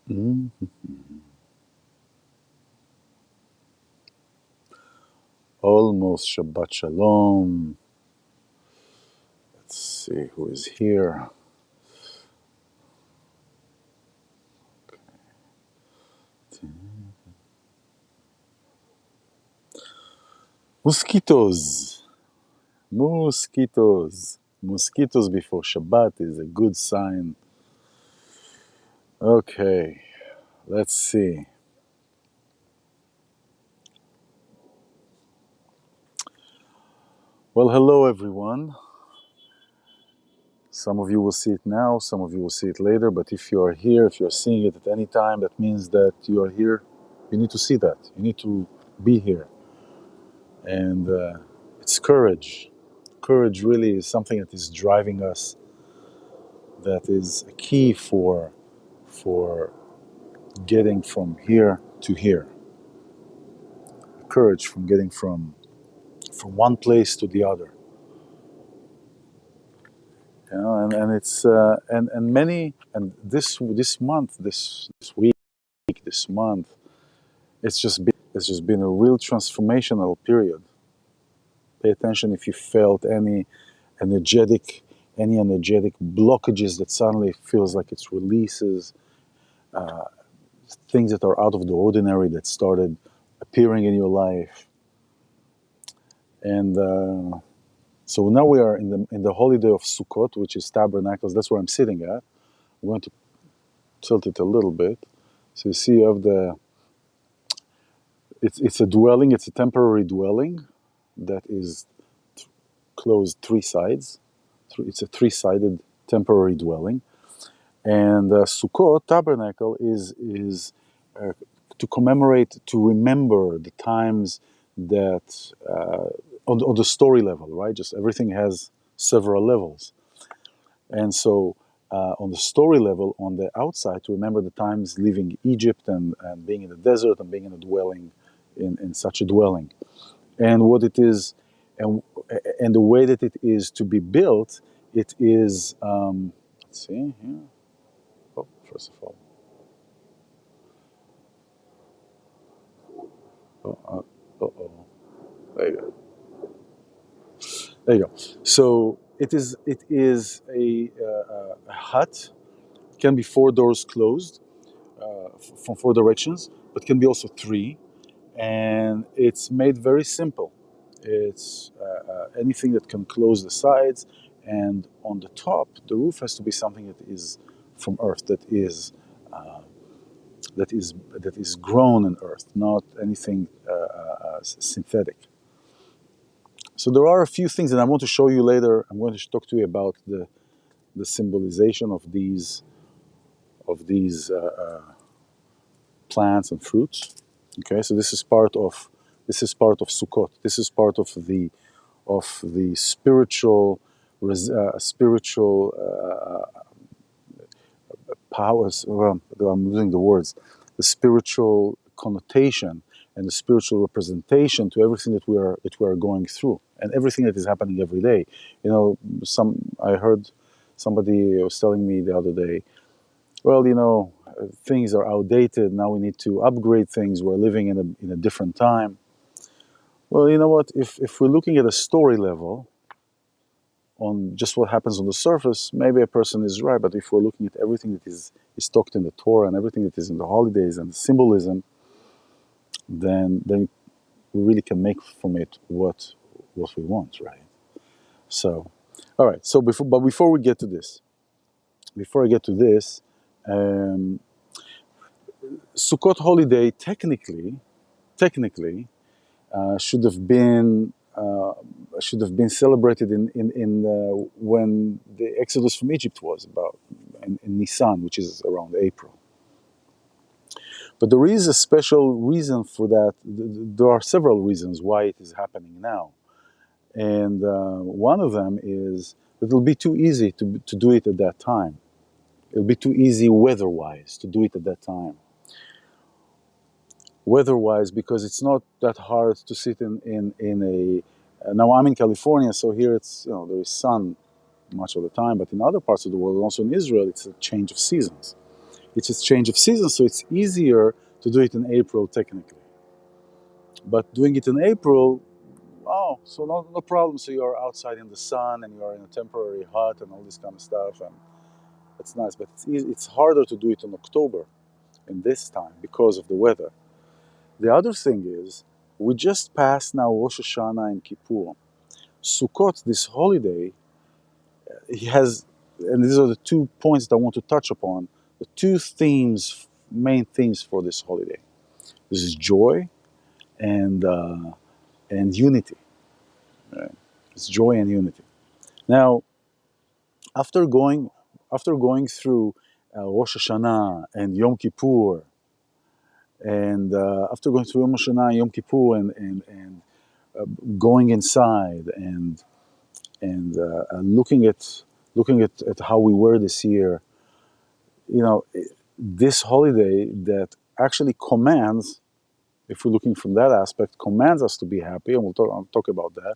Mhm. Almost Shabbat Shalom. Let's see who is here. Mosquitoes. Mosquitoes. Mosquitoes before Shabbat is a good sign. Okay, let's see. Well, hello everyone. Some of you will see it now, some of you will see it later, but if you are here, if you're seeing it at any time, that means that you are here. You need to see that. You need to be here. And it's courage. Courage really is something that is driving us, that is a key for getting from here to here. Courage from getting from one place to the other. You know, and it's and many and this month, this week, this month, it's just been a real transformational period. Pay attention if you felt energetic any energetic blockages that suddenly feels like it's releases, things that are out of the ordinary that started appearing in your life. And so now we are in the holiday of Sukkot, which is tabernacles. That's where I'm sitting at. I'm going to tilt it a little bit. So you see you have it's a dwelling, it's a temporary dwelling that is closed three sides. It's a three-sided temporary dwelling. And Sukkot, tabernacle, is uh, to commemorate, to remember the times that, on the story level, right? Just everything has several levels. And so, on the story level, on the outside, to remember the times leaving Egypt and being in the desert and being in a dwelling, in such a dwelling. And what it is, and, and the way that it is to be built, it is, let's see here. Oh, first of all. Oh, oh. There you go. There you go. So it is a hut. Can be four doors closed from four directions, but can be also three, and it's made very simple. It's anything that can close the sides, and on the top, the roof has to be something that is from earth, uh, that is grown in earth, not anything synthetic. So there are a few things that I want to show you later. I'm going to talk to you about the symbolization of these plants and fruits. Okay, so this is part of Sukkot. This is part of the spiritual powers. Well, I'm losing the words. The spiritual connotation and the spiritual representation to everything that we are going through, and everything that is happening every day. I heard somebody was telling me the other day. Well, things are outdated now. We need to upgrade things. We're living in a different time. Well, you know what? If we're looking at a story level on just what happens on the surface, maybe a person is right. But if we're looking at everything that is talked in the Torah and everything that is in the holidays and the symbolism, then we really can make from it what we want, right? So, all right. So before we get to this, before I get to this, um, Sukkot holiday technically should have been celebrated when the Exodus from Egypt was about in Nisan, which is around April. But there is a special reason for that. There are several reasons why it is happening now, and one of them is that it'll be too easy to do it at that time. It'll be too easy weather-wise to do it at that time. Weather-wise, because it's not that hard to sit in a. Now I'm in California, so here there is sun much of the time, but in other parts of the world, also in Israel, it's a change of seasons. It's a change of season, so it's easier to do it in April technically. But doing it in April, oh, so no problem. So you're outside in the sun and you're in a temporary hut and all this kind of stuff, and it's nice. But it's harder to do it in October in this time because of the weather. The other thing is, we just passed now Rosh Hashanah and Kippur. Sukkot, this holiday, he has, and these are the 2 points that I want to touch upon. The two themes, main themes for this holiday. This is joy and unity. Right? It's joy and unity. Now, after going after going through Rosh Hashanah and Yom Kippur, and after going through Rosh Hashanah and Yom Kippur, and going inside and looking at how we were this year, this holiday that actually commands, if we're looking from that aspect, commands us to be happy, and I'll talk about that,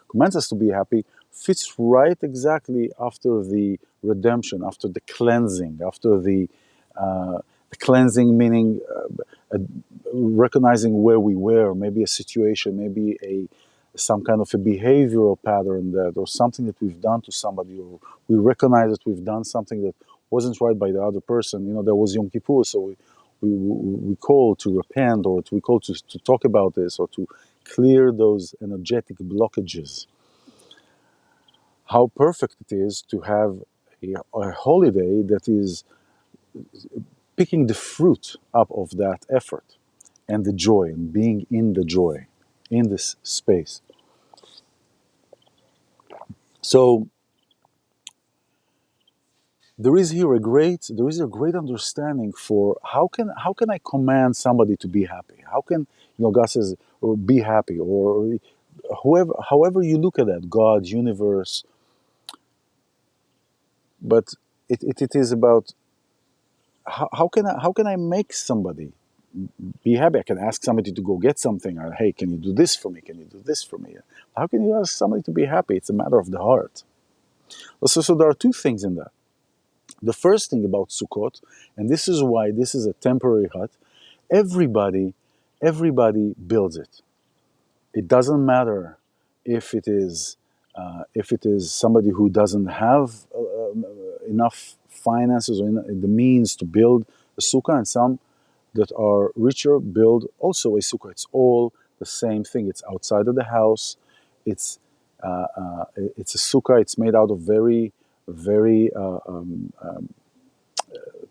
commands us to be happy, fits right exactly after the redemption, after the cleansing, after the cleansing meaning recognizing where we were, maybe a situation, maybe some kind of a behavioral pattern that, or something that we've done to somebody, or we recognize that we've done something that wasn't right by the other person. There was Yom Kippur, so we call to repent, or we call to talk about this, or to clear those energetic blockages. How perfect it is to have a holiday that is picking the fruit up of that effort and the joy, and being in the joy, in this space. So there is a great understanding for how can I command somebody to be happy? How can, God says, be happy, or however you look at that, God, universe, but it is about how can I make somebody be happy? I can ask somebody to go get something, or hey, can you do this for me? Can you do this for me? How can you ask somebody to be happy? It's a matter of the heart. So there are two things in that. The first thing about Sukkot, and this is why this is a temporary hut, everybody, everybody builds it. It doesn't matter if it is somebody who doesn't have enough finances or the means to build a sukkah, and some that are richer build also a sukkah. It's all the same thing. It's outside of the house. It's it's a sukkah. It's made out of very, very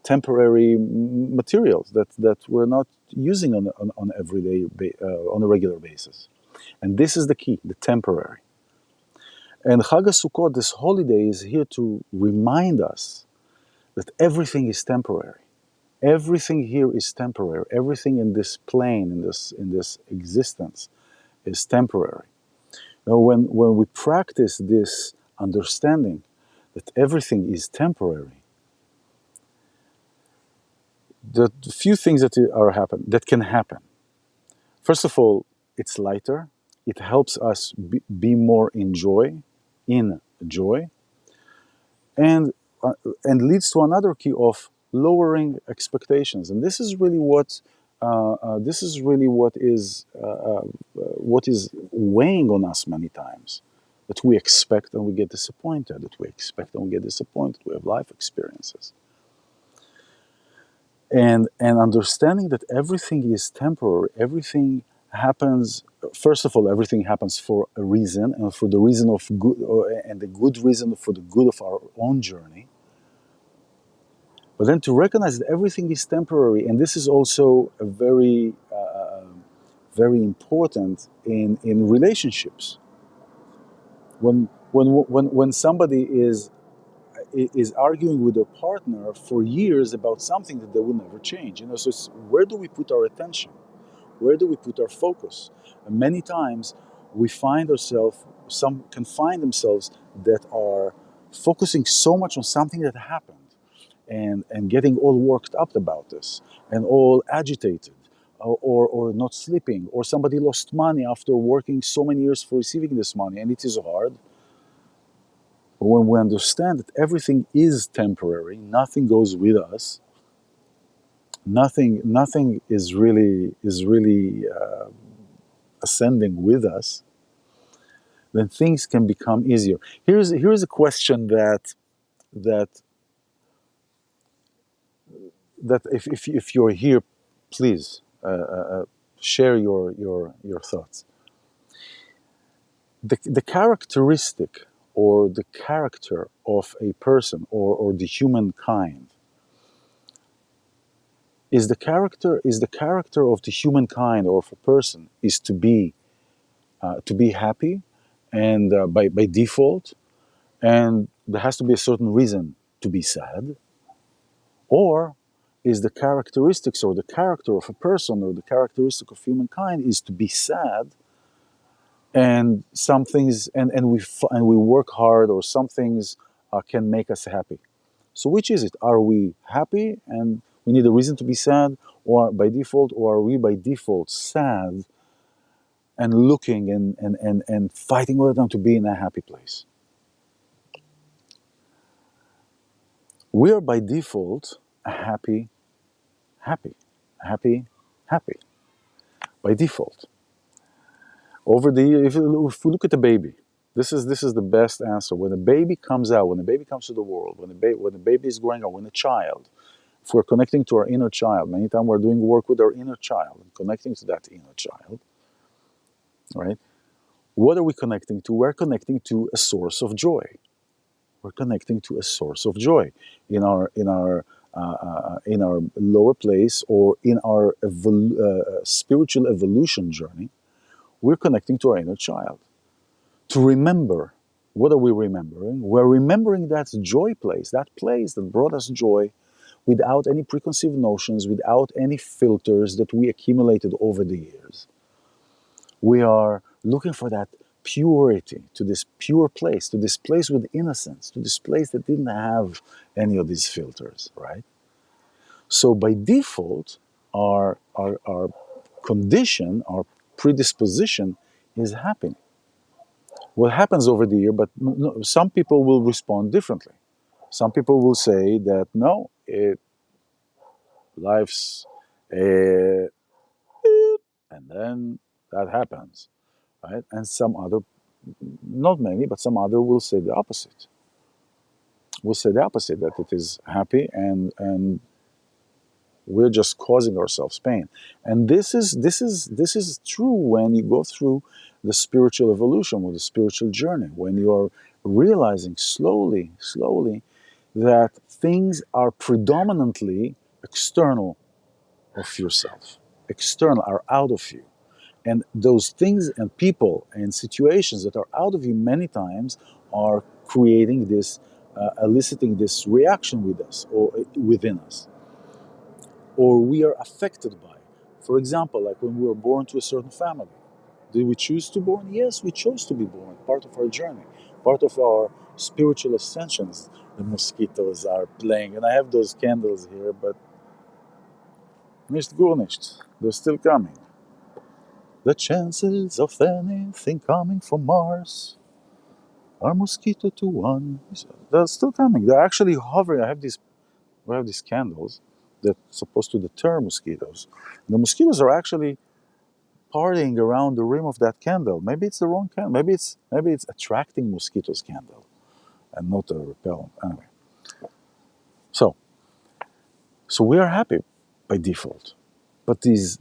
temporary materials that we're not using on on a regular basis. And this is the key, the temporary. And Chag HaSukkot, this holiday, is here to remind us that everything is temporary. Everything here is temporary. Everything in this plane, in this existence, is temporary. Now, when we practice this understanding that everything is temporary, the few things that can happen. First of all, it's lighter. It helps us be more in joy, and leads to another key of lowering expectations. And this is weighing on us many times. That we expect and we get disappointed. We have life experiences. And understanding that everything is temporary, everything happens. First of all, everything happens for a reason, and for the reason of good, and the good reason for the good of our own journey. But then to recognize that everything is temporary, and this is also a very important in relationships. When somebody is arguing with their partner for years about something that they will never change. So it's, where do we put our attention? Where do we put our focus? And many times we find ourselves, some can find themselves that are focusing so much on something that happened and getting all worked up about this and all agitated or not sleeping, or somebody lost money after working so many years for receiving this money, and it is hard. But when we understand that everything is temporary, nothing goes with us, nothing is really ascending with us, then things can become easier. Here's a question that if you're here, please share your thoughts. The characteristic or the character of a person or the humankind is the character of the humankind or of a person is to be happy and by default, and there has to be a certain reason to be sad, or is the characteristics or the character of a person or the characteristic of humankind is to be sad, and some things and we work hard, or some things can make us happy. So which is it? Are we happy and we need a reason to be sad, or by default, or are we by default sad and looking and fighting all the time to be in a happy place? We are by default a happy, happy, happy by default. Over the year, if we look at the baby, this is the best answer. When a baby comes out, when a baby comes to the world, when a baby is growing up, when a child, if we're connecting to our inner child, many times we're doing work with our inner child and connecting to that inner child, right? What are we connecting to? We're connecting to a source of joy. We're connecting to a source of joy in our lower place, or in our spiritual evolution journey. We're connecting to our inner child to remember. What are we remembering? We're remembering that joy place, that place that brought us joy, without any preconceived notions, without any filters that we accumulated over the years. We are looking for that purity, to this pure place, to this place with innocence, to this place that didn't have any of these filters, right? So by default, our condition, our predisposition is happiness. What happens over the year, but no, some people will respond differently. Some people will say that no, life's, uh, and then that happens, right? And some other, not many, but some other will say the opposite. Will say the opposite, that it is happy, and we're just causing ourselves pain. And this is true when you go through the spiritual evolution or the spiritual journey, when you are realizing slowly that things are predominantly external of yourself, external, are out of you. And those things and people and situations that are out of you many times are creating this, eliciting this reaction with us or within us, or we are affected by. For example, like when we were born to a certain family. Did we choose to be born? Yes, we chose to be born. Part of our journey, part of our spiritual ascensions. The mosquitoes are playing, and I have those candles here, but nicht gar nicht. They're still coming. The chances of anything coming from Mars are mosquito to one. They're still coming. They're actually hovering. We have these candles that's supposed to deter mosquitoes. The mosquitoes are actually partying around the rim of that candle. Maybe it's the wrong candle. Maybe it's attracting mosquitoes candle and not a repellent. Anyway, so so we are happy by default, but these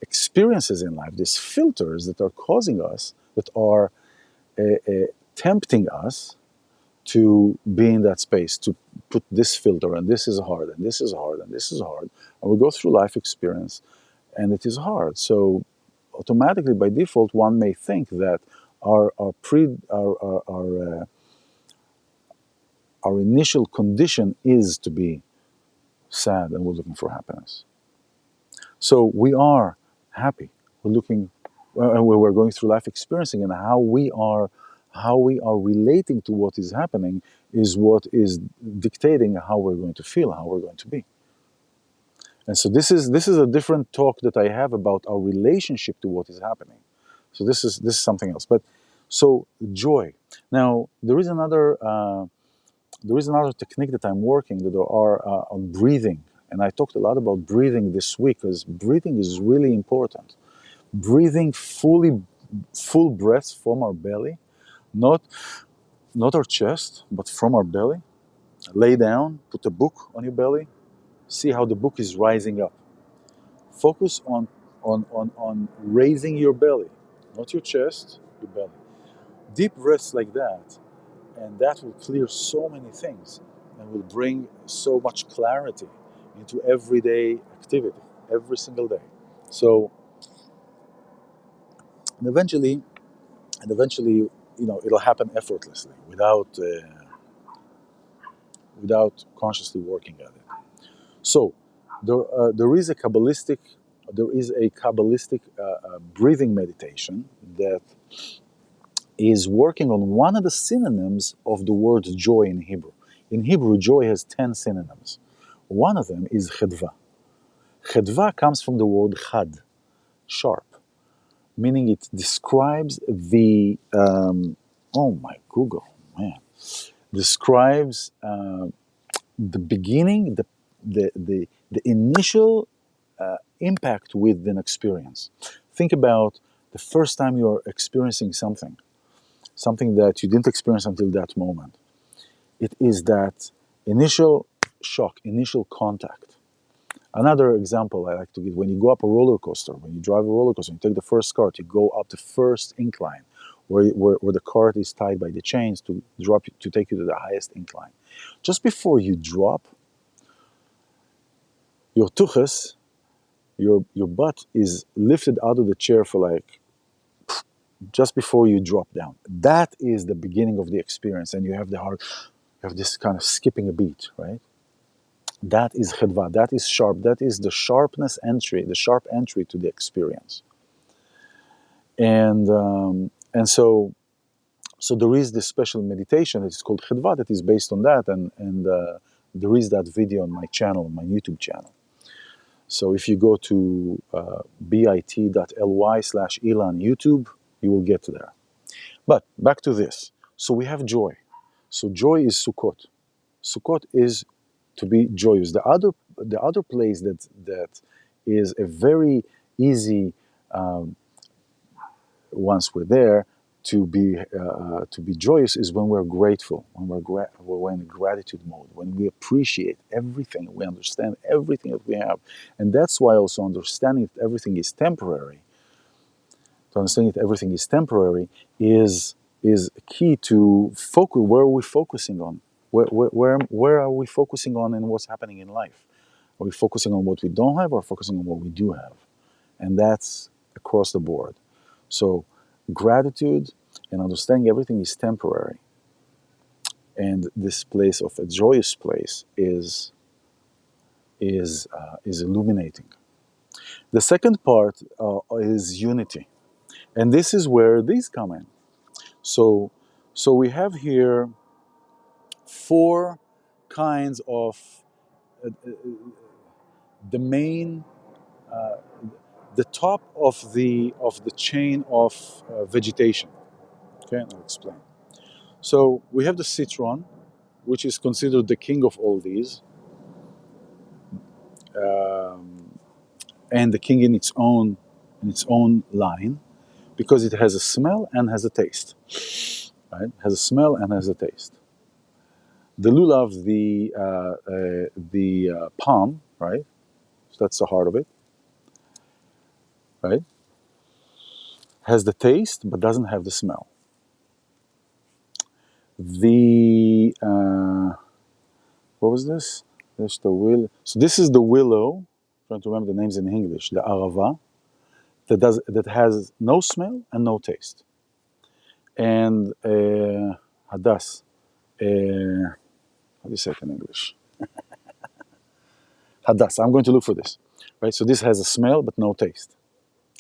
experiences in life, these filters that are causing us, that are tempting us to be in that space, to put this filter, and this is hard, and this is hard, and this is hard, and we go through life experience, and it is hard. So automatically, by default, one may think that our initial condition is to be sad, and we're looking for happiness. So we are happy. We're looking, we're going through life experiencing, and how we are relating to what is happening is what is dictating how we're going to feel, how we're going to be. And so this is a different talk that I have about our relationship to what is happening. So this is something else. But so joy. Now there is another technique that I'm working that are on breathing And I talked a lot about breathing this week because breathing is really important. Breathing full breaths from our belly, not our chest, but from our belly. Lay down, put a book on your belly, see how the book is rising up. Focus on raising your belly, not your chest, your belly. Deep breaths like that, and that will clear so many things and will bring so much clarity into everyday activity, every single day. So, and eventually, it'll happen effortlessly without consciously working at it. So, there is a kabbalistic breathing meditation that is working on one of the synonyms of the word joy in Hebrew. In Hebrew, joy has 10 synonyms. One of them is chedva. Chedva comes from the word chad, sharp, meaning it describes oh my Google, man, describes the beginning, the initial impact with an experience. Think about the first time you're experiencing something that you didn't experience until that moment. It is that initial shock, initial contact. Another example I like to give, when you go up a roller coaster, when you drive a roller coaster, you take the first cart, you go up the first incline, where the cart is tied by the chains to drop you, to take you to the highest incline. Just before you drop, your tuchus, your butt is lifted out of the chair for like just before you drop down. That is the beginning of the experience, and you have this kind of skipping a beat, right? That is chedva. That is sharp. That is the sharp entry to the experience. And there is this special meditation that is called chedva that is based on that, and there is that video on my channel, on my YouTube channel. So if you go to bit.ly/ilan YouTube, you will get to there. But back to this. So we have joy. So joy is Sukkot. Sukkot is to be joyous. The other place that is a very easy once we're there to be joyous is when we're grateful, when we're in gratitude mode, when we appreciate everything, we understand everything that we have, and that's why also understanding that everything is temporary. To understand that everything is temporary is key to focus. Where are we focusing on? Where are we focusing on in what's happening in life? Are we focusing on what we don't have or focusing on what we do have? And that's across the board. So gratitude and understanding everything is temporary. And this place of a joyous place is illuminating. The second part is unity. And this is where these come in. So we have here four kinds of the main, the top of the chain of vegetation. Okay, I'll explain. So we have the citron, which is considered the king of all these, and the king in its own line, because it has a smell and has a taste. Right, has a smell and has a taste. The lulav, the palm, right? So that's the heart of it, right? Has the taste but doesn't have the smell. The what was this? There's the will. So this is the willow. I'm trying to remember the names in English. The arava that has no smell and no taste. And hadas. How do you say it in English? Hadas. I'm going to look for this. Right. So this has a smell but no taste.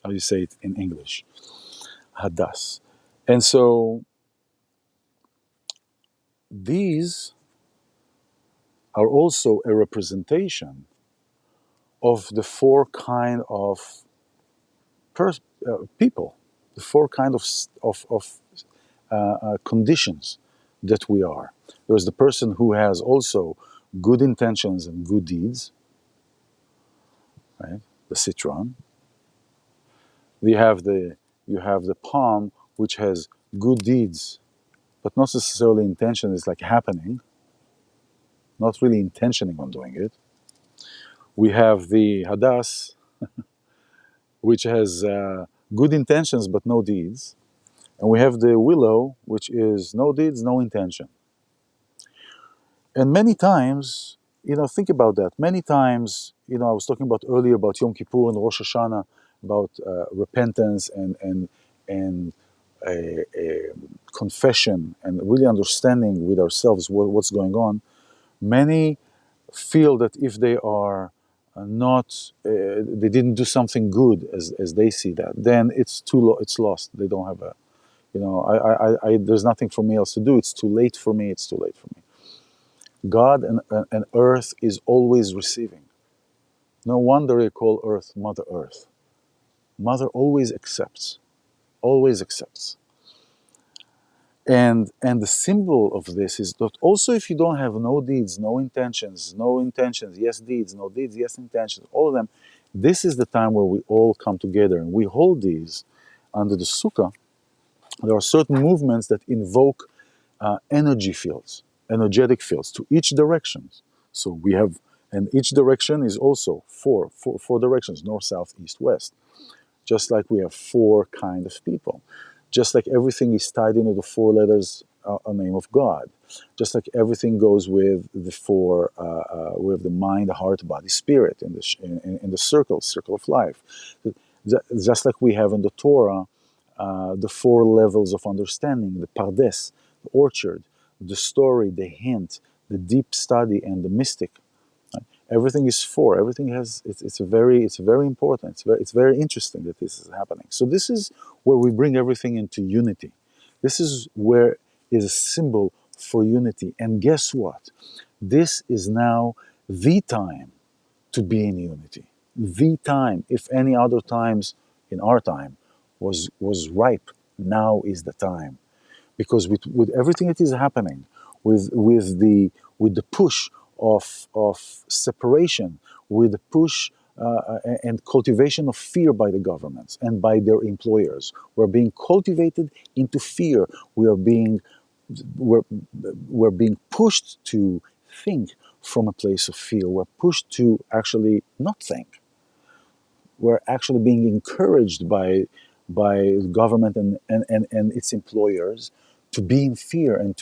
How do you say it in English? Hadas. And so these are also a representation of the four kind of people, the four kind of conditions that we are. There's the person who has also good intentions and good deeds, right? The citron. You have the palm, which has good deeds, but not necessarily intention. It's like happening, not really intentioning on doing it. We have the hadas, which has good intentions but no deeds, and we have the willow, which is no deeds, no intention. And many times, think about that. Many times, I was talking about earlier about Yom Kippur and Rosh Hashanah, about repentance and a confession and really understanding with ourselves what's going on. Many feel that if they are not, they didn't do something good as they see that, then it's lost. They don't have there's nothing for me else to do. It's too late for me. It's too late for me. God and earth is always receiving. No wonder they call earth Mother Earth. Mother always accepts, always accepts. And the symbol of this is that also if you don't have no deeds, no intentions, yes deeds, no deeds, yes intentions, all of them, this is the time where we all come together and we hold these under the sukkah. There are certain movements that invoke energy fields, energetic fields to each direction. So we have, and each direction is also four directions: north, south, east, west. Just like we have four kind of people. Just like everything is tied into the four letters, a name of God. Just like everything goes with the four, with the mind, heart, body, spirit in the circle of life. Just like we have in the Torah, the four levels of understanding: the pardes, the orchard, the story, the hint, the deep study, and the mystic. Everything is four. Everything has. It's very important. It's very interesting that this is happening. So this is where we bring everything into unity. This is where is a symbol for unity. And guess what? This is now the time to be in unity. The time. If any other times in our time was ripe, now is the time, because with everything that is happening, with the push of separation, with the push and cultivation of fear by the governments and by their employers, we're being cultivated into fear. We're, we're being pushed to think from a place of fear. We're pushed to actually not think. We're actually being encouraged by government and its employers to be in fear and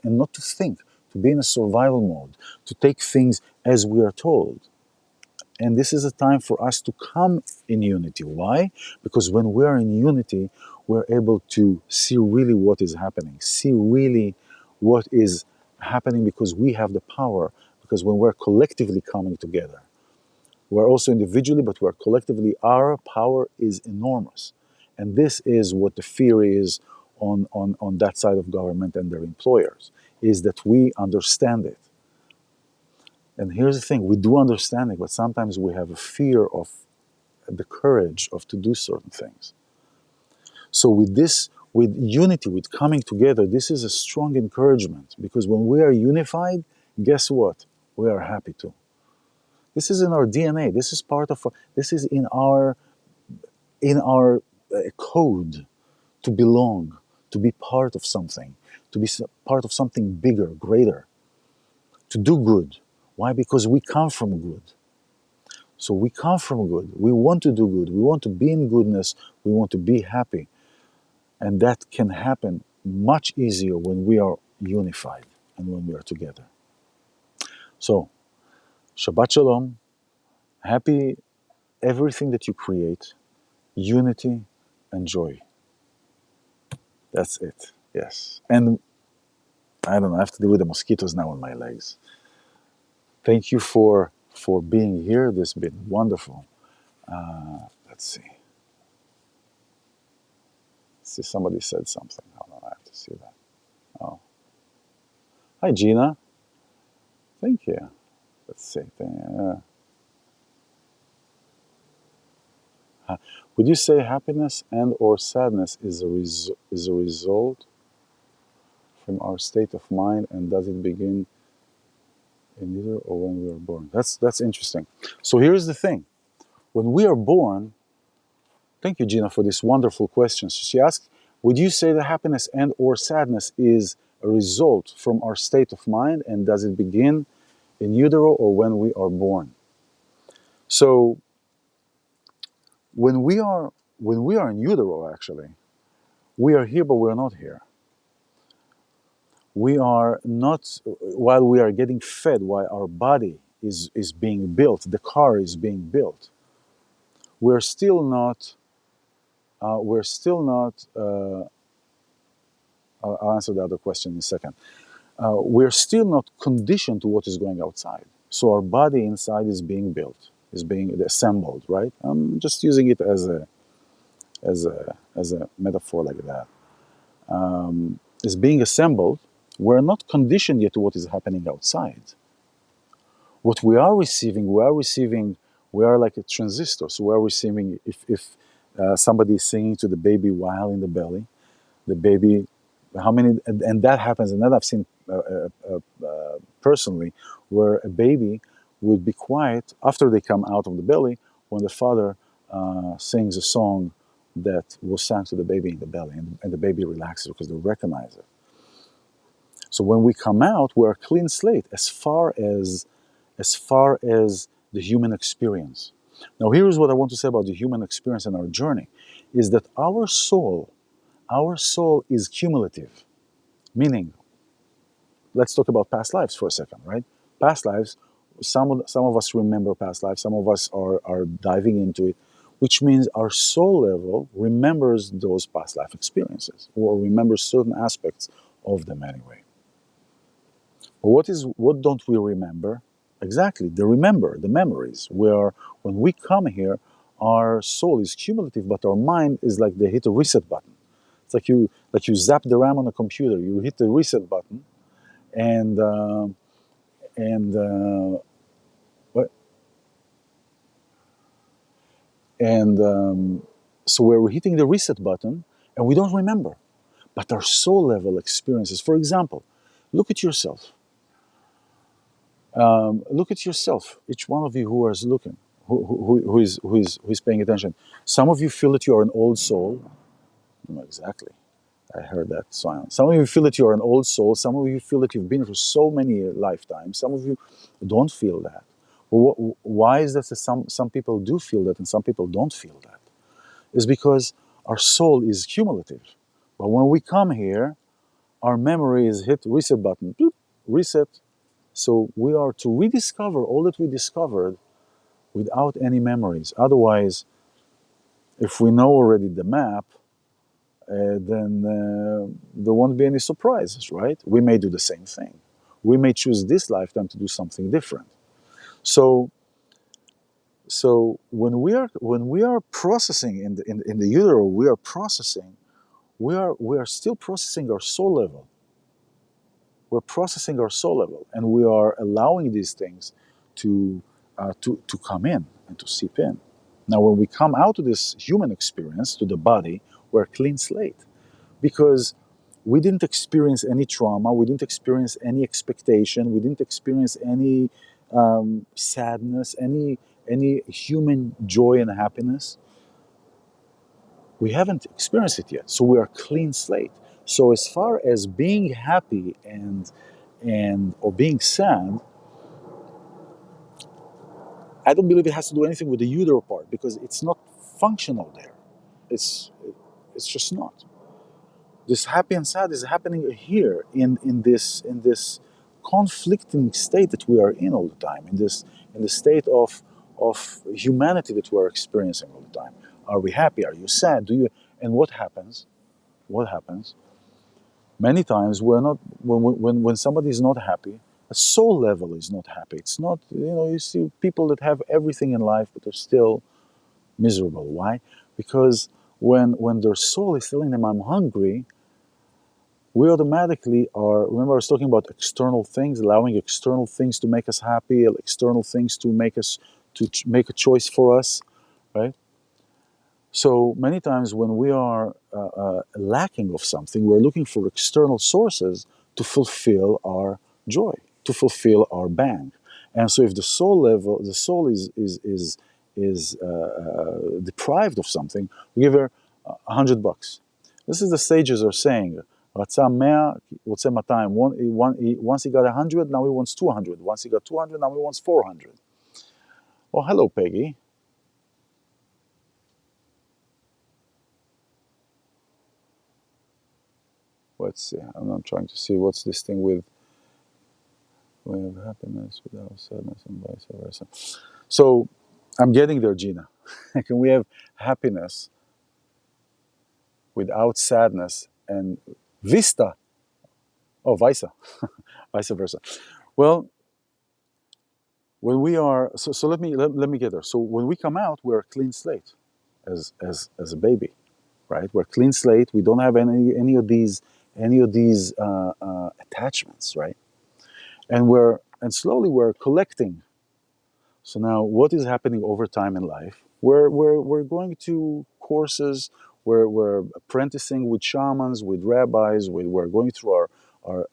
and not to think, to be in a survival mode, to take things as we are told. And this is a time for us to come in unity. Why? Because when we're in unity, we're able to see really what is happening, see really what is happening, because we have the power. Because when we're collectively coming together, we're also individually, but we're collectively, our power is enormous. And this is what the fear is on that side of government and their employers, is that we understand it. And here's the thing, we do understand it, but sometimes we have a fear of the courage of to do certain things. So with this, with unity, with coming together, this is a strong encouragement, because when we are unified, guess what? We are happy too. This is in our DNA. This is part of. This is in our code to belong, to be part of something, to be part of something bigger, greater, to do good. Why? Because we come from good. So we come from good. We want to do good. We want to be in goodness. We want to be happy, and that can happen much easier when we are unified and when we are together. So, Shabbat Shalom. Happy everything that you create, unity and joy. That's it. Yes. And I don't know, I have to deal with the mosquitoes now on my legs. Thank you for being here. This has been wonderful. Let's see. See, somebody said something. Hold on, I have to see that. Oh. Hi, Gina. Thank you. Let's see. Would you say happiness and or sadness is a result from our state of mind, and does it begin in either or when we are born? That's interesting. So here's the thing. When we are born, thank you, Gina, for this wonderful question. So she asked, would you say that happiness and or sadness is a result from our state of mind, and does it begin in utero or when we are born? So when we are in utero, actually, we are here, but we are not here. We are not, while we are getting fed, while our body is being built, the car is being built. We're still not. We're still not. I'll answer the other question in a second. We're still not conditioned to what is going outside. So our body inside is being built, is being assembled, right? I'm just using it as a metaphor like that. Is being assembled. We're not conditioned yet to what is happening outside. What we are like a transistor. So we are receiving, if somebody is singing to the baby while in the belly, the baby, how many, and that happens, and that I've seen personally, where a baby would be quiet after they come out of the belly when the father sings a song that was sung to the baby in the belly, and the baby relaxes because they recognize it. So when we come out, we're a clean slate as far as the human experience. Now, here's what I want to say about the human experience and our journey, is that our soul is cumulative, meaning, let's talk about past lives for a second, right? Past lives, some of us remember past lives, some of us are diving into it, which means our soul level remembers those past life experiences or remembers certain aspects of them anyway. But what don't we remember? Exactly, the memories. Where when we come here, our soul is cumulative, but our mind is like they hit a reset button. It's like you zap the RAM on a computer. You hit the reset button, and and what and so we're hitting the reset button, and we don't remember, but our soul level experiences. For example, look at yourself. Look at yourself. Each one of you who is looking, who is paying attention. Some of you feel that you are an old soul. No, exactly. I heard that sound. Some of you feel that you're an old soul. Some of you feel that you've been for so many lifetimes. Some of you don't feel that. Well, why is that? Some people do feel that, and some people don't feel that. It's because our soul is cumulative. But when we come here, our memory is hit reset button, boop, reset. So we are to rediscover all that we discovered without any memories. Otherwise, if we know already the map, then there won't be any surprises, right? We may do the same thing. We may choose this lifetime to do something different. So, so when we are processing in the utero, we are still processing our soul level. We're processing our soul level, and we are allowing these things to come in and to seep in. Now, when we come out of this human experience to the body, we're a clean slate because we didn't experience any trauma, we didn't experience any expectation, we didn't experience any sadness, any human joy and happiness. We haven't experienced it yet, so we are a clean slate. So as far as being happy and or being sad, I don't believe it has to do anything with the utero part because it's not functional there. It's it's just not. This happy and sad is happening here in this conflicting state that we are in all the time, in the state of humanity that we are experiencing all the time. Are we happy? Are you sad? Do you and what happens? What happens? Many times we're not when somebody is not happy, a soul level is not happy. It's not, you see people that have everything in life but are still miserable. Why? Because when their soul is telling them I'm hungry, we automatically are, remember I was talking about external things, allowing external things to make us happy, external things to make us make a choice for us, right? So many times when we are lacking of something, we're looking for external sources to fulfill our joy, to fulfill our bang. And so if the soul level, the soul deprived of something, we give her $100. This is the sages are saying. רצה 100, רוצה 200. Once he got 100, now he wants 200. Once he got 200, now he wants 400. Oh, hello, Peggy. Let's see. I'm trying to see what's this thing with. We have happiness without sadness and vice versa. So I'm getting there, Gina. Can we have happiness without sadness and vista? Oh, vice versa. Well, when we are so let me get there. So when we come out, we're a clean slate as a baby, right? We're a clean slate. We don't have any of these attachments, right? And slowly we're collecting. So now, what is happening over time in life? We're going to courses. We're apprenticing with shamans, with rabbis. We're going through our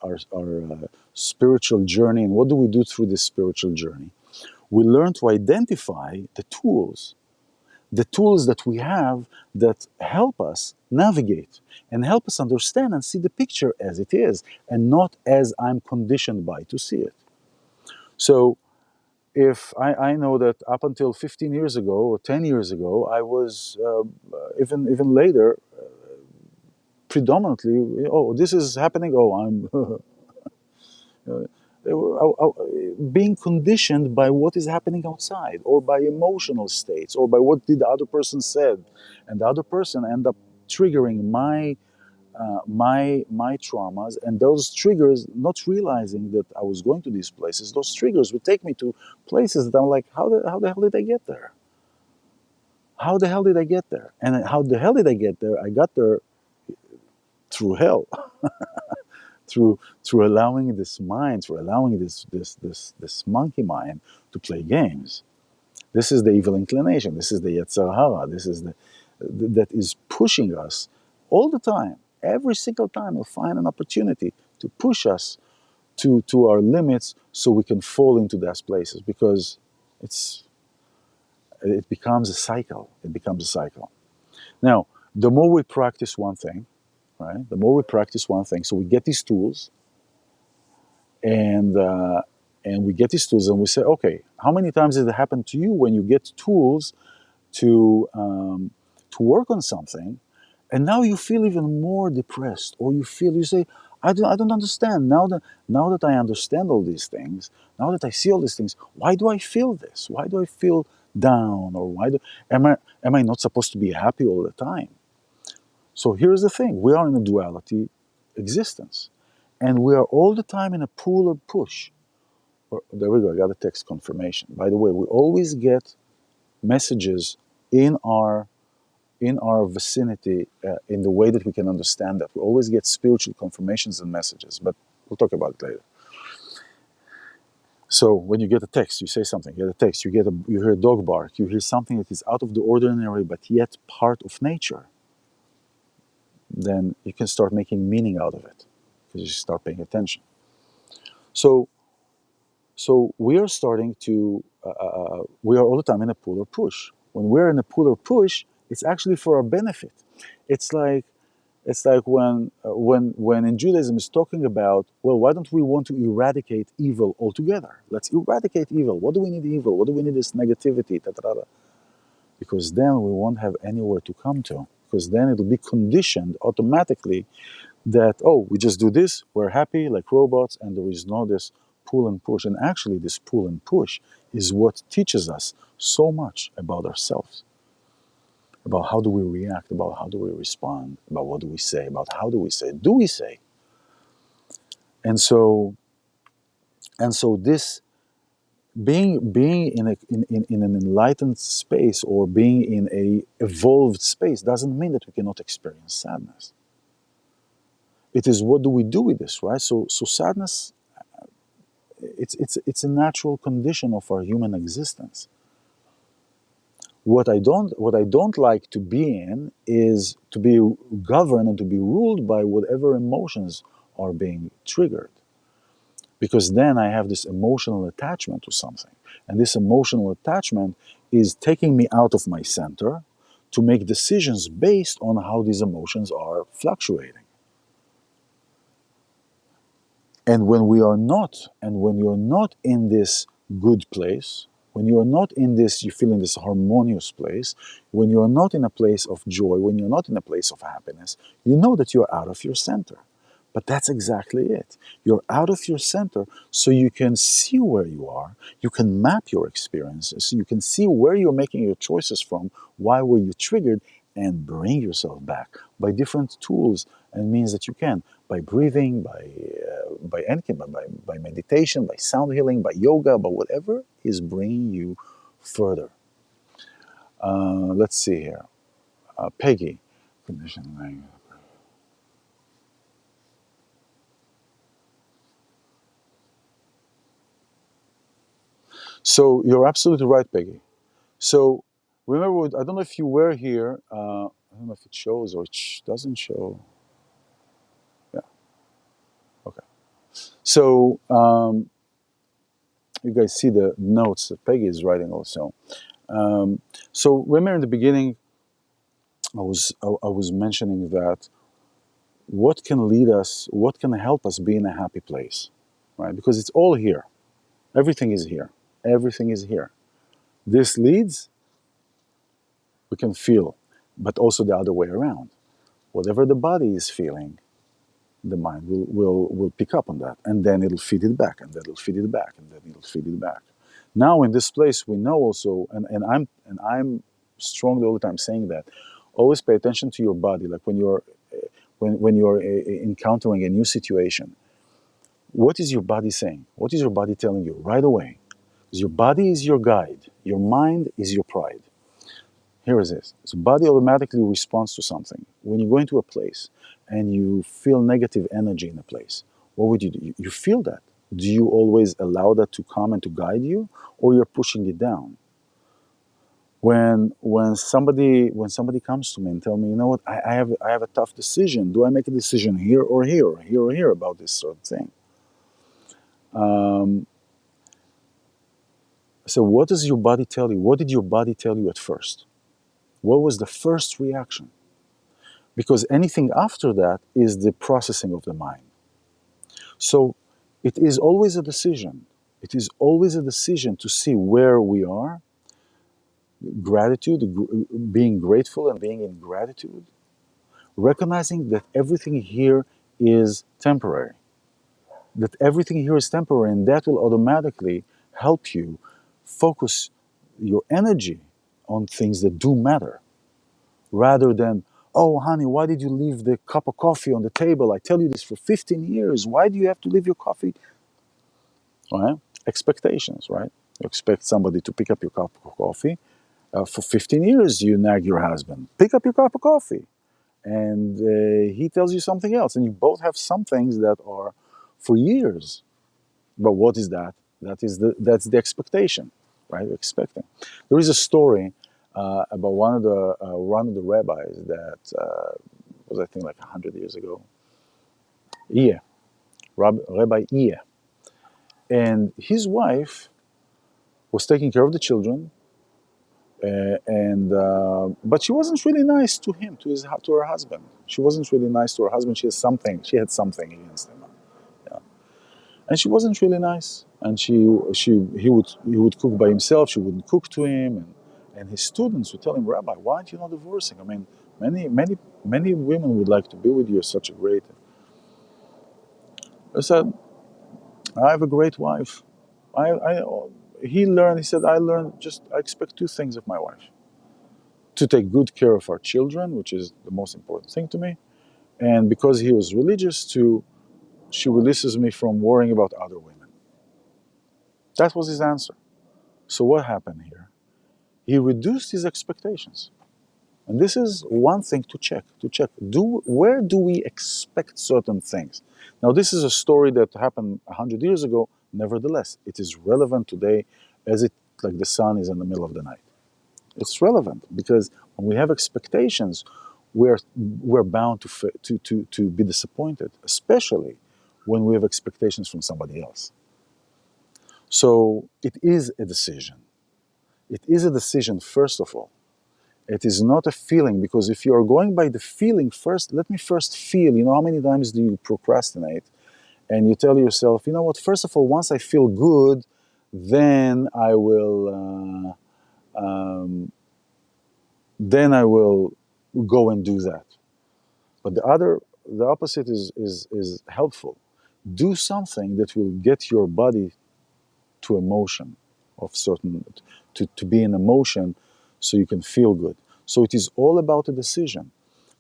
spiritual journey. And what do we do through this spiritual journey? We learn to identify the tools that we have that help us navigate and help us understand and see the picture as it is, and not as I'm conditioned by to see it. So if I know that up until 15 years ago or 10 years ago, I was even later predominantly, oh, this is happening, oh, I'm being conditioned by what is happening outside, or by emotional states, or by what did the other person said, and the other person end up triggering my traumas, and those triggers, not realizing that I was going to these places, those triggers would take me to places that I'm like, how the hell did I get there? How the hell did I get there? And how the hell did I get there? I got there through hell, through allowing this mind, through allowing this monkey mind to play games. This is the evil inclination. This is the Yetzer Hara. This is that is pushing us all the time. Every single time we'll find an opportunity to push us to our limits so we can fall into those places, because it becomes a cycle. It becomes a cycle. Now, the more we practice one thing, right? The more we practice one thing, so we get these tools, and we get these tools, and we say, okay, how many times did it happen to you when you get tools to work on something, and now you feel even more depressed, or you say, I don't understand. Now that I understand all these things, now that I see all these things, why do I feel this? Why do I feel down? Or am I not supposed to be happy all the time? So here's the thing: we are in a duality existence, and we are all the time in a pull or push. There we go. I got a text confirmation. By the way, we always get messages in our vicinity, in the way that we can understand that. We always get spiritual confirmations and messages, but we'll talk about it later. So when you get a text, you say something, you get a text, you hear a dog bark, you hear something that is out of the ordinary but yet part of nature, then you can start making meaning out of it, because you start paying attention. So we are starting to, we are all the time in a pull or push. When we're in a pull or push, it's actually for our benefit. It's like when in Judaism is talking about, well, why don't we want to eradicate evil altogether? Let's eradicate evil. What do we need evil? What do we need this negativity? Because then we won't have anywhere to come to. Because then it'll be conditioned automatically that, oh, we just do this, we're happy like robots, and there is no this pull and push. And actually, this pull and push is what teaches us so much about ourselves, about how do we react, about how do we respond, about what do we say, about how do we say. And so this being in an enlightened space, or being in a evolved space, doesn't mean that we cannot experience sadness. It is, what do we do with this, right? So sadness, it's a natural condition of our human existence. What I don't like to be in is to be governed and to be ruled by whatever emotions are being triggered. because then I have this emotional attachment to something. And this emotional attachment is taking me out of my center to make decisions based on how these emotions are fluctuating. And when you're not in this good place, when you're not in this, you feel in this harmonious place, when you're not in a place of joy, when you're not in a place of happiness, you know that you're out of your center. But that's exactly it. You're out of your center so you can see where you are, you can map your experiences, you can see where you're making your choices from, why were you triggered, and bring yourself back by different tools and means that you can, by breathing, by anything, by meditation, by sound healing, by yoga, by whatever is bringing you further. Let's see here. Peggy. So you're absolutely right, Peggy. So remember, I don't know if you were here. I don't know if it shows or it doesn't show. Yeah, okay. So you guys see the notes that Peggy is writing also. Um, so remember in the beginning, I was mentioning that what can lead us, what can help us be in a happy place, right? Because it's all here. Everything is here. Everything is here. This leads, we can feel, but also the other way around. Whatever the body is feeling, the mind will pick up on that, and then it'll feed it back, and then it'll feed it back, and then it'll feed it back. Now in this place, we know also, and I'm strongly all the time saying that, always pay attention to your body. Like when you're encountering a new situation, what is your body saying? What is your body telling you right away? Because your body is your guide. Your mind is your pride. Here is this. So body automatically responds to something. When you go into a place and you feel negative energy in a place, what would you do? You feel that. Do you always allow that to come and to guide you, or you're pushing it down? When somebody comes to me and tell me, you know what, I have a tough decision. Do I make a decision here or here or here or here about this sort of thing? Um, so what does your body tell you? What did your body tell you at first? What was the first reaction? Because anything after that is the processing of the mind. So it is always a decision. It is always a decision to see where we are, gratitude, being grateful and being in gratitude, recognizing that everything here is temporary, that everything here is temporary, and that will automatically help you focus your energy on things that do matter rather than, oh, honey, why did you leave the cup of coffee on the table? I tell you this for 15 years. Why do you have to leave your coffee? Right? Expectations, right? You expect somebody to pick up your cup of coffee. For 15 years, you nag your husband, pick up your cup of coffee. And he tells you something else. And you both have some things that are for years. But what is that? That's the expectation, right? You're expecting. There is a story about one of the rabbis that was, I think, like 100 years ago. Iya, Rabbi Iya, and his wife was taking care of the children, and but she wasn't really nice to him, to her husband. She wasn't really nice to her husband. She had something against him. Yeah. And she wasn't really nice. And he would cook by himself. She wouldn't cook to him, and his students would tell him, Rabbi, why aren't you not divorcing? I mean, many women would like to be with you. You're such a great. I said, I have a great wife. I he learned. He said, I expect two things of my wife: to take good care of our children, which is the most important thing to me, and because he was religious, she releases me from worrying about other women. That was his answer. So what happened here? He reduced his expectations. And this is one thing to check. Where do we expect certain things? Now, this is a story that happened 100 years ago. Nevertheless, it is relevant today, as it like the sun is in the middle of the night. It's relevant because when we have expectations, we're bound to be disappointed, especially when we have expectations from somebody else. So it is a decision. It is a decision, first of all. It is not a feeling, because if you are going by the feeling first, let me first feel. You know, how many times do you procrastinate and you tell yourself, you know what, first of all, once I feel good, then I will, then I will go and do that. But the opposite is helpful. Do something that will get your body to emotion of certain, to be in emotion so you can feel good. So it is all about a decision.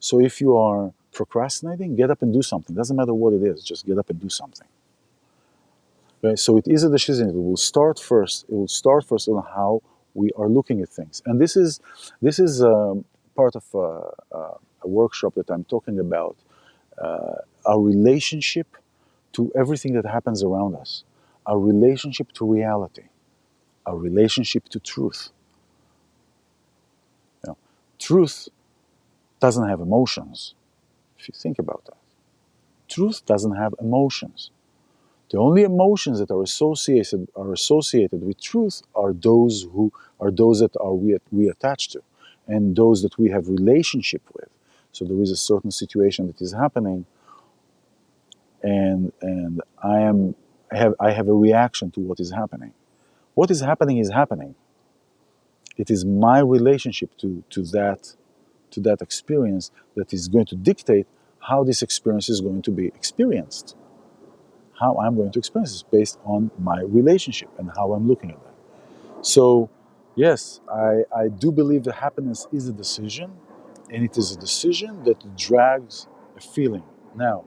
So if you are procrastinating, get up and do something. Doesn't matter what it is, just get up and do something. Okay? So it is a decision. It will start first. It will start first on how we are looking at things. And this is part of a workshop that I'm talking about, our relationship to everything that happens around us, our relationship to reality, our relationship to truth. You know, truth doesn't have emotions, if you think about that. Truth doesn't have emotions. The only emotions that are associated with truth are those that we attach to, and those that we have relationship with. So there is a certain situation that is happening, and I have a reaction to what is happening. What is happening is happening. It is my relationship to that experience that is going to dictate how this experience is going to be experienced. How I'm going to experience this based on my relationship and how I'm looking at that. So, yes, I do believe that happiness is a decision, and it is a decision that drags a feeling. Now,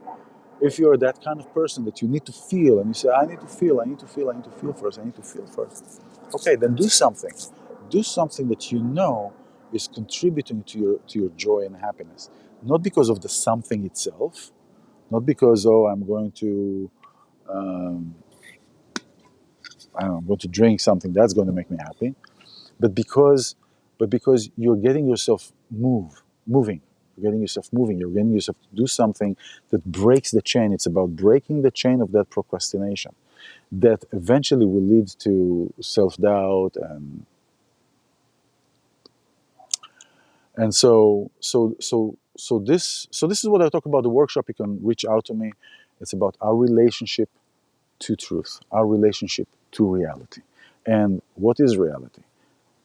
if you're that kind of person that you need to feel, and you say, I need to feel, I need to feel, I need to feel first, I need to feel first. Okay, then do something. Do something that you know is contributing to your joy and happiness. Not because of the something itself, not because, oh, um, I'm going to drink something that's going to make me happy, but because you're getting yourself moving. You're getting yourself moving. You're getting yourself to do something that breaks the chain. It's about breaking the chain of that procrastination that eventually will lead to self-doubt and so this is what I talk about the workshop. You can reach out to me. It's about our relationship to truth, our relationship to reality. And what is reality?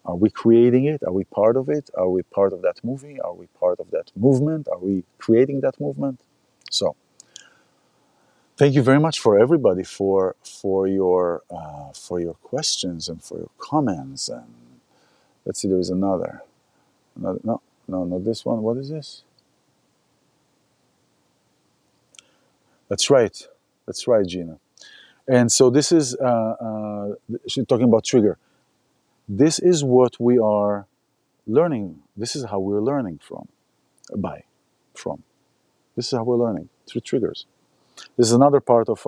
Are we creating it? Are we part of it? Are we part of that movie? Are we part of that movement? Are we creating that movement? So, thank you very much for everybody for your questions and for your comments. And let's see, there is another. No, not this one. What is this? That's right. That's right, Gina. And so this is she's talking about trigger. This is what we are learning. This is how we're learning from. This is how we're learning through triggers. This is another part of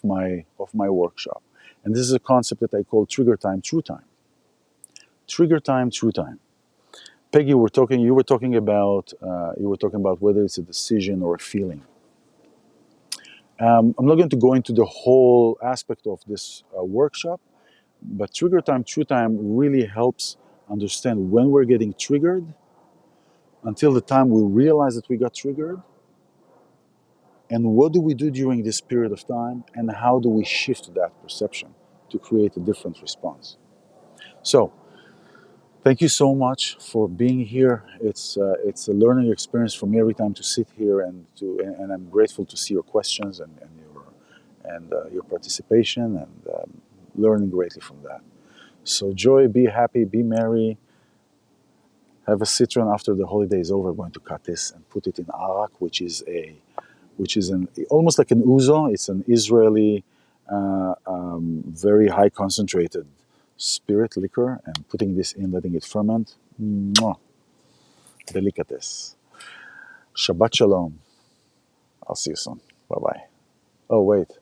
my workshop, and this is a concept that I call trigger time, true time. Trigger time, true time. Peggy, you were talking about whether it's a decision or a feeling. I'm not going to go into the whole aspect of this workshop, but trigger time, true time really helps understand when we're getting triggered until the time we realize that we got triggered, and what do we do during this period of time, and how do we shift that perception to create a different response. So, thank you so much for being here. It's a learning experience for me every time to sit here and I'm grateful to see your questions and your participation and learning greatly from that. So joy, be happy, be merry. Have a citron after the holiday is over. We're going to cut this and put it in arak, which is almost like an ouzo. It's an Israeli, very high concentrated spirit liquor, and putting this in, letting it ferment. Mwah, delicates. Shabbat shalom. I'll see you soon. Bye bye. Oh wait.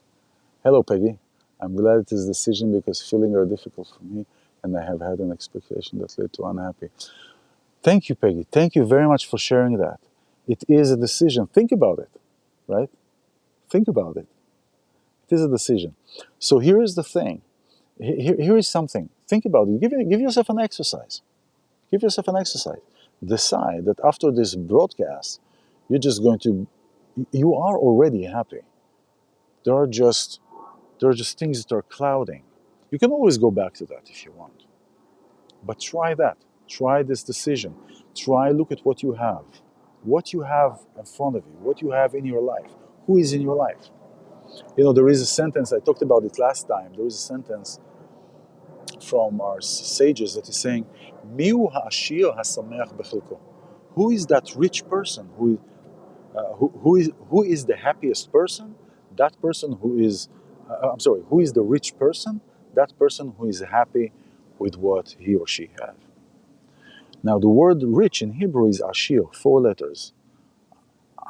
Hello, Peggy. I'm glad it is a decision because feelings are difficult for me, and I have had an expectation that led to unhappy. Thank you, Peggy. Thank you very much for sharing that. It is a decision. Think about it, right? Think about it. It is a decision. So here is the thing. Here is something. Think about it. Give yourself an exercise. Give yourself an exercise. Decide that after this broadcast, you're just going to, you are already happy. There are just things that are clouding. You can always go back to that if you want. But try that. Try this decision. Try look at what you have. What you have in front of you. What you have in your life. Who is in your life? You know, there is a sentence, I talked about it last time. There is a sentence from our sages that is saying, Miu ha'ashir hasameach bechilko. Who is that rich person? Who is the happiest person? That person who is, who is the rich person? That person who is happy with what he or she has. Now, the word rich in Hebrew is ashir, 4 letters.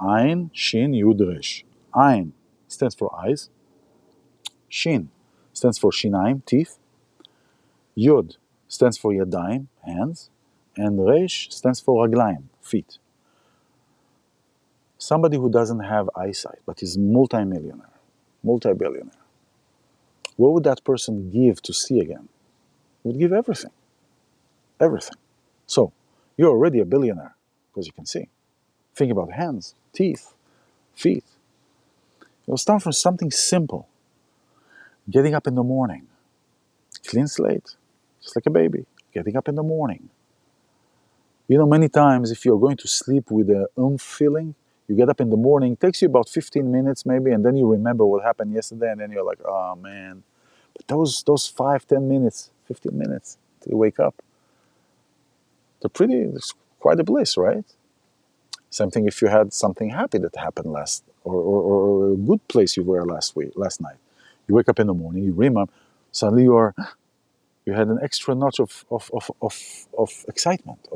Ain, Shin, Yud, Resh. Ain stands for eyes. Shin stands for shinaim, teeth. Yod stands for yadayim, hands. And Resh stands for raglayim, feet. Somebody who doesn't have eyesight but is multi-millionaire, multi-billionaire, what would that person give to see again? He would give everything. Everything. So, you're already a billionaire because you can see. Think about hands, teeth, feet. It'll start from something simple. Getting up in the morning. Clean slate, just like a baby. Getting up in the morning. You know, many times if you're going to sleep with a feeling, you get up in the morning, it takes you about 15 minutes maybe, and then you remember what happened yesterday, and then you're like, oh man. But those 5, 10 minutes, 15 minutes till you wake up, it's quite a bliss, right? Same thing if you had something happy that happened or a good place you were last night. You wake up in the morning, you remember, suddenly you had an extra notch of excitement.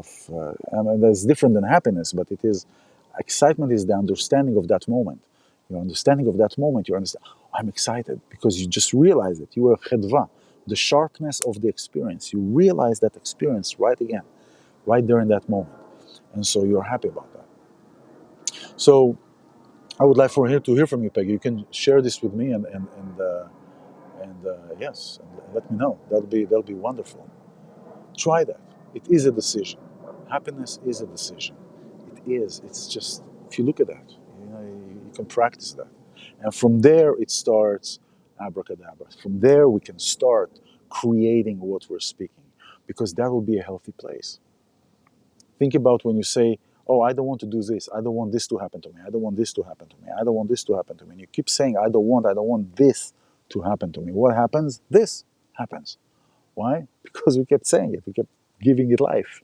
That's different than happiness, but excitement is the understanding of that moment. Your understanding of that moment, you understand, oh, I'm excited because you just realize it. You were chedva, the sharpness of the experience. You realize that experience right there in that moment. And so you're happy about that. So I would like to hear from you, Peggy. You can share this with me and yes, and let me know. That'll be wonderful. Try that. It is a decision. Happiness is a decision. It is. It's just if you look at that, you can practice that, and from there it starts abracadabra. From there we can start creating what we're speaking, because that will be a healthy place. Think about when you say, "Oh, I don't want to do this. I don't want this to happen to me. I don't want this to happen to me. I don't want this to happen to me." And you keep saying, I don't want this to happen to me. What happens? This happens. Why? Because we kept saying it. We kept giving it life.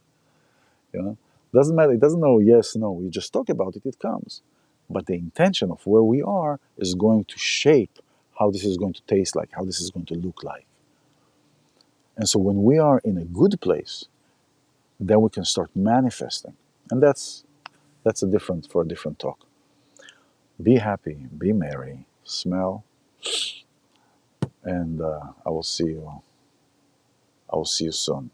You know, doesn't matter. It doesn't know yes, no. We just talk about it. It comes. But the intention of where we are is going to shape how this is going to taste like, how this is going to look like. And so when we are in a good place, then we can start manifesting. And that's a different talk. Be happy, be merry, smell, and I will see you. I will see you soon.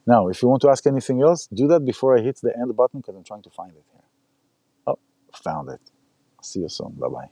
Now, if you want to ask anything else, do that before I hit the end button because I'm trying to find it here. Oh, found it. See you soon. Bye-bye.